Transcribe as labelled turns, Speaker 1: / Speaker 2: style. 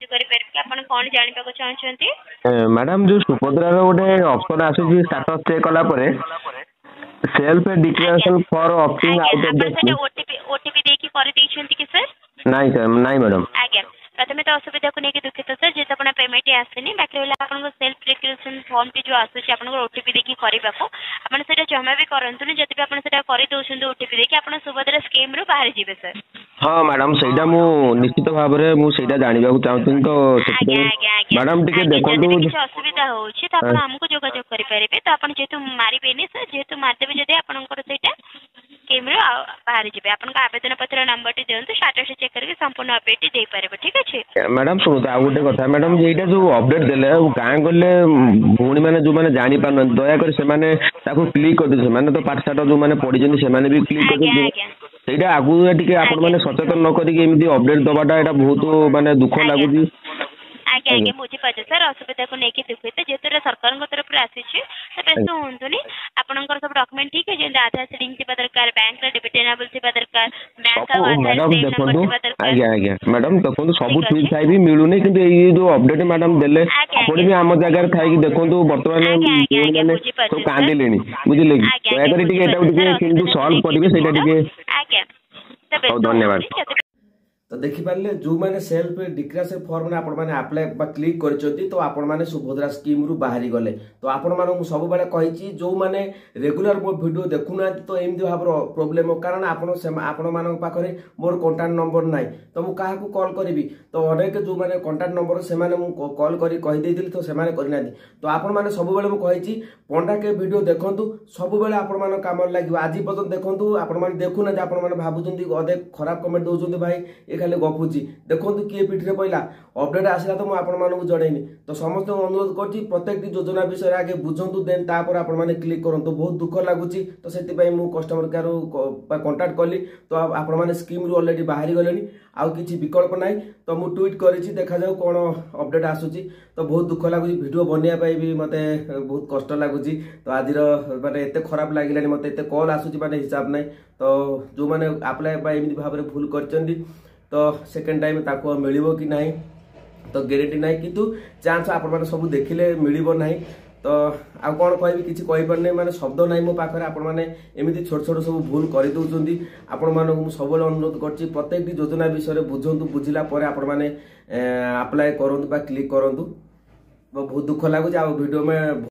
Speaker 1: ସାହାଯ୍ୟ କରିପାରିବି କି ଆପଣ କଣ ଜାଣିବାକୁ ଚାହୁଁଛନ୍ତି?
Speaker 2: मैडम जो सुभद्रा गोटे ऑप्शन आसूची स्टेटस चेक कला परे self declaration for opting out of the scheme
Speaker 1: OTP देकी कर देइछंती कि सर?
Speaker 2: नहीं सर नहीं मैडम।
Speaker 1: आज्ञा प्रथमे तो असुविधा को लेकिन दुखित सर जेत अपन पेमेंट आसेनी बाकी रहला अपन सेल्फ डिक्लेरेशन फॉर्म टी जो आसुची अपन ओटीपी देकी करबा को अपन सेटा जमा भी करंतु जति भी अपन सेटा करि दोछन ओटीपी देकी अपन सुभद्रा स्कीम रो बाहर जिवे सर।
Speaker 2: हाँ मैडम सेटा मु निश्चित भाव रे मु सेटा जानिबा को चाहतुन तो मैडम टिके देखंतु
Speaker 1: किछ असुविधा होछि त अपन हमको जोगाजोग करि परिबे त अपन जेतु मारिबेनी सर जेतु मारदेबे जदि आपनकर सेटा स्कीम रो बाहर जिवे अपन का आवेदन पत्र नंबर टी देंतु स्टेटस चेक करके संपूर्ण अपडेट दे परिबे ठीक अछि।
Speaker 2: मैडम सुनो आ गोटे कथा मैडम जेटा जो अपडेट देले गां गले भूणी माने जो माने जानि पान दया कर से माने ताको क्लिक कर दे माने तो पाठशाठ जो माने पढि जनि से माने भी क्लिक कर दे सेटा आगु टिके आपण माने सचेतन न करी एमती अपडेट दबाटा एटा बहुत माने दुख लागुची।
Speaker 1: आगे आगे बुझी पाछे सर असुविधा को लेके दुखित जेतरे सरकार को तरफ आसी छी त व्यस्त होंतुनी आपनकर सब डॉक्यूमेंट ठीक है जे आधार से लिंक थिबा दरकार बैंक रे डेबिट एनेबल थिबा दरकार बैंक का
Speaker 2: मैडम देखंतु आज्ञा आज्ञा मैडम देखंतु सब ठीक थाई भी मिलुनी किंतु ये जो अपडेट मैडम देले आपण भी हम जगह थाई कि देखंतु वर्तमान माने तो कांदिलेनी बुझिले कि दया करी टिके एटा टिके किंतु सॉल्व करिवे सेटा टिके आज्ञा धन्यवाद। तो देखि पारले जो माने सेल्फ डिक्लेरेशन फॉर्म ने आपण माने अप्लाई बा क्लिक करचोती तो आपण माने सुभद्रा स्कीम रु बाहरी गले तो आपण माने सब बेले कहिची जो माने रेगुलर मो वीडियो देखुना तो एमदी भाबर प्रॉब्लम कारण आपण मान पाखरे मोर कांटेक्ट नंबर नाही तो मु काहा को कॉल करबी तो अनेक जो माने कांटेक्ट नंबर से माने मु कॉल करी कहि देइदिल तो से माने करना तो आपण माने सब बेले मु कहिची पंडा के वीडियो देखंतु सब बेले आपण मान काम लागियो आज पर्यंत देखंतु आपण माने देखुना जे आपण माने भाबुचंदी अदे खराब कमेंट दोचंदी भाई ए खाली गपुची देखंतु किए पिठरे पहिला अपडेट आसिला तो मु आपण मानकु जणैनी तो समस्त अनुरोध करछि प्रत्येक योजना विषय आगे बुझंतु देन तापर आपण माने क्लिक करंतु बहुत दुख लागुची तो सेति पई मु कस्टमर केयर कांटेक्ट करली तो आपण माने स्कीम रु ऑलरेडी बाहरी गलेनी आउ किछि विकल्प नाही तो मु ट्वीट करिछि देखा जाऊ कोन अपडेट आसुची तो बहुत दुख लागुची वीडियो बनिया पई भी मते बहुत कष्ट लागुची तो आजिर माने एते खराब लागिलानी मते एते कॉल आसुची माने हिसाब नाही तो जो माने अप्लाई पई एमिति भाबरे भूल करचंदी तो सेकेंड टाइम ताको मिलिबो कि नाही तो गारंटी नाही किंतु चांस आपण माने सब देखिले मिलिबो नाही तो आ कोन कहबी किछि कहि परने माने शब्द नाही मो पाखरे आपण माने एमिति छोट छोट सब भूल करि दोचंदी आपण माने सब अनुरोध करछि प्रत्येक योजना विषय बुझंतु बुझिला परे आपण माने अप्लाई करंतु बा क्लिक करंतु बहुत दुख लागु आ वीडियो में